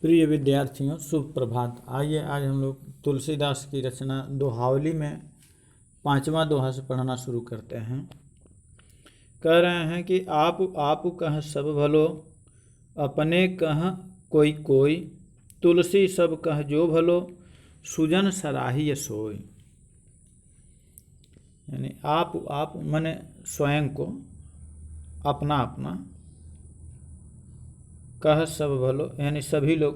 प्रिय विद्यार्थियों, शुभ प्रभात। आइए आज हम लोग तुलसीदास की रचना दोहावली में 5वां दोहा से पढ़ना शुरू करते हैं। कह रहे हैं कि आप कह सब भलो, अपने कह कोई कोई, तुलसी सब कह जो भलो, सुजन सराहिय सोई। यानी आप माने स्वयं को, अपना अपना, कह सब भलो यानी सभी लोग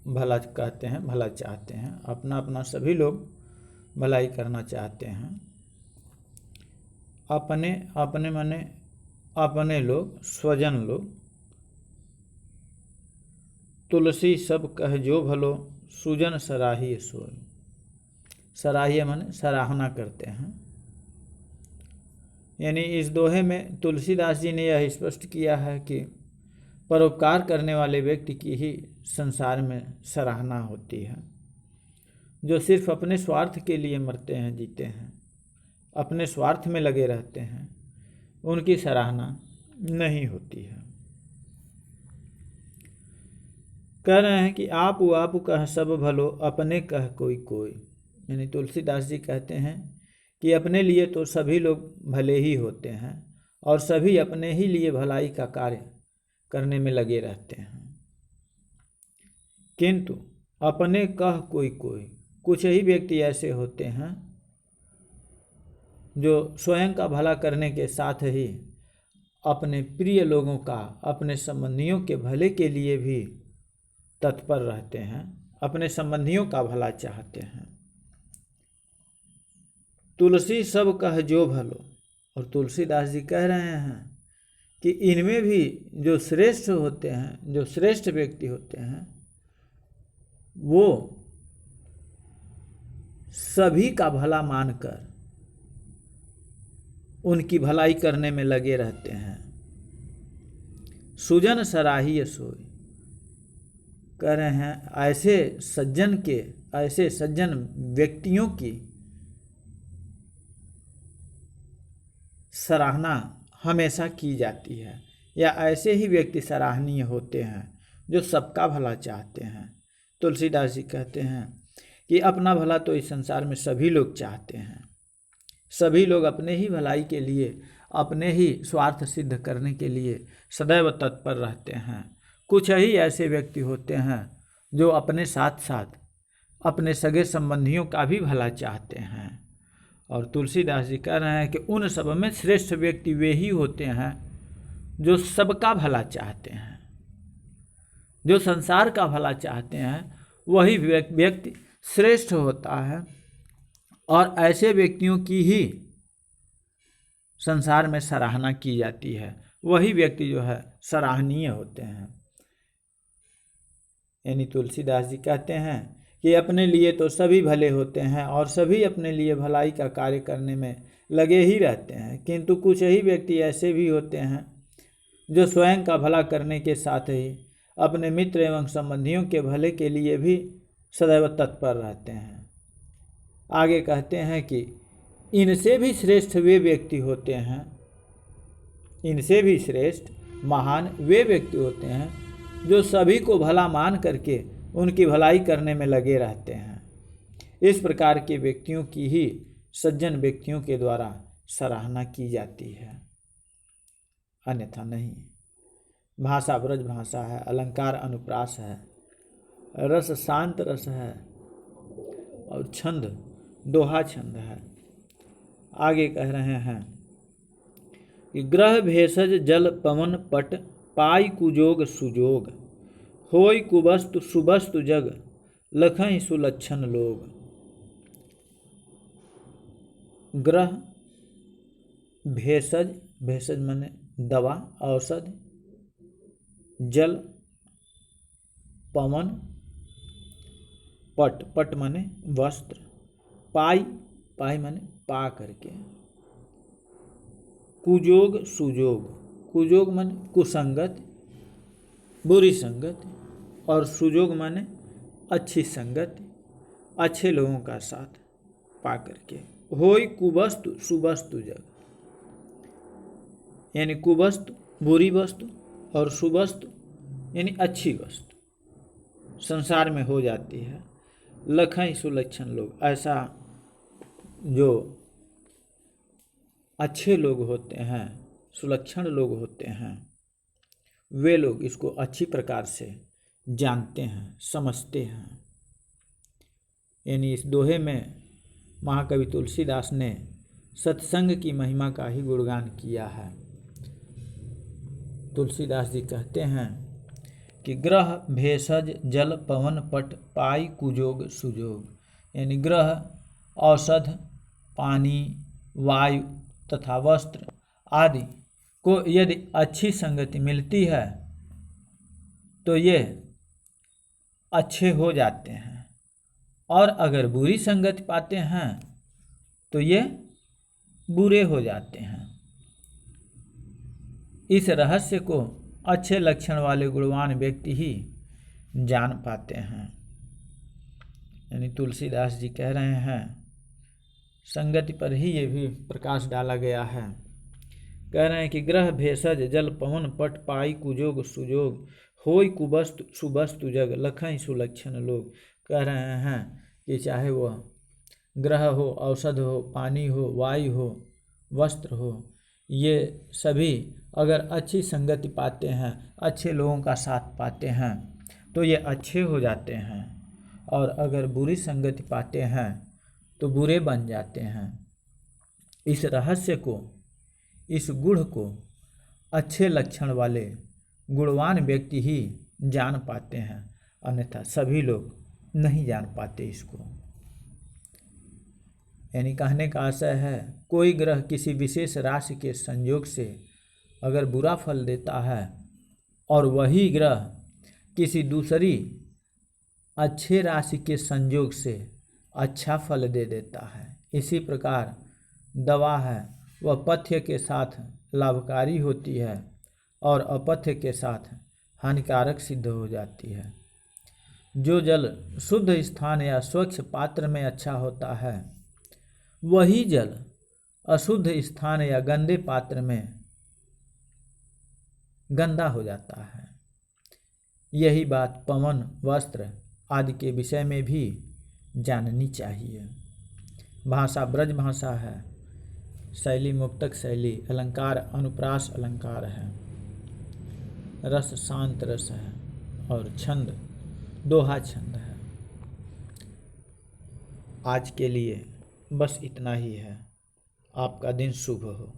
भला कहते हैं, भला चाहते हैं, अपना अपना सभी लोग भलाई करना चाहते हैं। अपने अपने माने अपने लोग, स्वजन लोग। तुलसी सब कह जो भलो, सुजन सराहिय सोई। सराहिय माने सराहना करते हैं। यानी इस दोहे में तुलसीदास जी ने यह स्पष्ट किया है कि परोपकार करने वाले व्यक्ति की ही संसार में सराहना होती है। जो सिर्फ अपने स्वार्थ के लिए मरते हैं, जीते हैं, अपने स्वार्थ में लगे रहते हैं, उनकी सराहना नहीं होती है। कह रहे हैं कि आप कह सब भलो, अपने कह कोई कोई। यानी तुलसीदास जी कहते हैं कि अपने लिए तो सभी लोग भले ही होते हैं और सभी अपने ही लिए भलाई का कार्य करने में लगे रहते हैं, किंतु अपने कह कोई कोई, कुछ ही व्यक्ति ऐसे होते हैं जो स्वयं का भला करने के साथ ही अपने प्रिय लोगों का, अपने संबंधियों के भले के लिए भी तत्पर रहते हैं, अपने संबंधियों का भला चाहते हैं। तुलसी सब कह जो भलो, और तुलसीदास जी कह रहे हैं कि इनमें भी जो श्रेष्ठ होते हैं, जो श्रेष्ठ व्यक्ति होते हैं, वो सभी का भला मानकर उनकी भलाई करने में लगे रहते हैं। सुजन सराहिय सोई। कह रहे हैं ऐसे सज्जन व्यक्तियों की सराहना हमेशा की जाती है, या ऐसे ही व्यक्ति सराहनीय होते हैं जो सबका भला चाहते हैं। तुलसीदास जी कहते हैं कि अपना भला तो इस संसार में सभी लोग चाहते हैं। सभी लोग अपने ही भलाई के लिए, अपने ही स्वार्थ सिद्ध करने के लिए सदैव तत्पर रहते हैं। कुछ ही ऐसे व्यक्ति होते हैं जो अपने साथ साथ अपने सगे संबंधियों का भी भला चाहते हैं। और तुलसीदास जी कह रहे हैं कि उन सब में श्रेष्ठ व्यक्ति वे ही होते हैं जो सबका भला चाहते हैं, जो संसार का भला चाहते हैं। वही व्यक्ति श्रेष्ठ होता है और ऐसे व्यक्तियों की ही संसार में सराहना की जाती है। वही व्यक्ति जो है सराहनीय होते हैं। यानी तुलसीदास जी कहते हैं कि अपने लिए तो सभी भले होते हैं और सभी अपने लिए भलाई का कार्य करने में लगे ही रहते हैं, किंतु कुछ ही व्यक्ति ऐसे भी होते हैं जो स्वयं का भला करने के साथ ही अपने मित्र एवं संबंधियों के भले के लिए भी सदैव तत्पर रहते हैं। आगे कहते हैं कि इनसे भी श्रेष्ठ वे व्यक्ति होते हैं, इनसे भी श्रेष्ठ महान वे व्यक्ति होते हैं जो सभी को भला मान करके उनकी भलाई करने में लगे रहते हैं। इस प्रकार के व्यक्तियों की ही सज्जन व्यक्तियों के द्वारा सराहना की जाती है, अन्यथा नहीं। भाषा ब्रज भाषा है, अलंकार अनुप्रास है, रस शांत रस है और छंद दोहा छंद है। आगे कह रहे हैं कि ग्रह भेषज जल पवन पट, पाई कुजोग सुजोग, होय कुबस्तु सुबस्तु जग, लखहि सुलक्षण लोग। ग्रह भेषज, भेषज माने दवा, औषधि, जल, पवन, पट, पट माने वस्त्र, पाई, पाई माने पा करके, कुजोग सुजोग, कुजोग माने कुसंगत, बुरी संगत, और सुजोग माने अच्छी संगत, अच्छे लोगों का साथ पा करके। होय कुवस्तु सुवस्तु जग। यानी कुवस्तु बुरी वस्तु और सुवस्तु यानी अच्छी वस्तु। संसार में हो जाती है। लखई सुलक्षण लोग, ऐसा जो अच्छे लोग होते हैं, सुलक्षण लोग होते हैं, वे लोग इसको अच्छी प्रकार से जानते हैं, समझते हैं। यानी इस दोहे में महाकवि तुलसीदास ने सत्संग की महिमा का ही गुणगान किया है। तुलसीदास जी कहते हैं कि ग्रह भेषज जल पवन पट पाई कुजोग सुजोग। यानी ग्रह, औषध, पानी, वायु तथा वस्त्र आदि को यदि अच्छी संगति मिलती है तो ये अच्छे हो जाते हैं, और अगर बुरी संगति पाते हैं तो ये बुरे हो जाते हैं। इस रहस्य को अच्छे लक्षण वाले गुणवान व्यक्ति ही जान पाते हैं। यानी तुलसीदास जी कह रहे हैं, संगति पर ही ये भी प्रकाश डाला गया है। कह रहे हैं कि ग्रह भेषज जल पवन पट पाई कुजोग सुजोग होय कुबस्तु सुबस्तु जग लखई सुलक्षण लोग। कह रहे हैं कि चाहे वह ग्रह हो, औषध हो, पानी हो, वायु हो, वस्त्र हो, ये सभी अगर अच्छी संगति पाते हैं, अच्छे लोगों का साथ पाते हैं तो ये अच्छे हो जाते हैं, और अगर बुरी संगति पाते हैं तो बुरे बन जाते हैं। इस रहस्य को, इस गुण को अच्छे लक्षण वाले गुणवान व्यक्ति ही जान पाते हैं, अन्यथा सभी लोग नहीं जान पाते इसको। यानी कहने का आशय है, कोई ग्रह किसी विशेष राशि के संयोग से अगर बुरा फल देता है और वही ग्रह किसी दूसरी अच्छे राशि के संयोग से अच्छा फल दे देता है। इसी प्रकार दवा है, वह पथ्य के साथ लाभकारी होती है और अपथ्य के साथ हानिकारक सिद्ध हो जाती है। जो जल शुद्ध स्थान या स्वच्छ पात्र में अच्छा होता है, वही जल अशुद्ध स्थान या गंदे पात्र में गंदा हो जाता है। यही बात पवन, वस्त्र आदि के विषय में भी जाननी चाहिए। भाषा ब्रज भाषा है, शैली मुक्तक शैली, अलंकार अनुप्रास अलंकार है, रस शांत रस है, और छंद दोहा छंद है। आज के लिए बस इतना ही है। आपका दिन शुभ हो।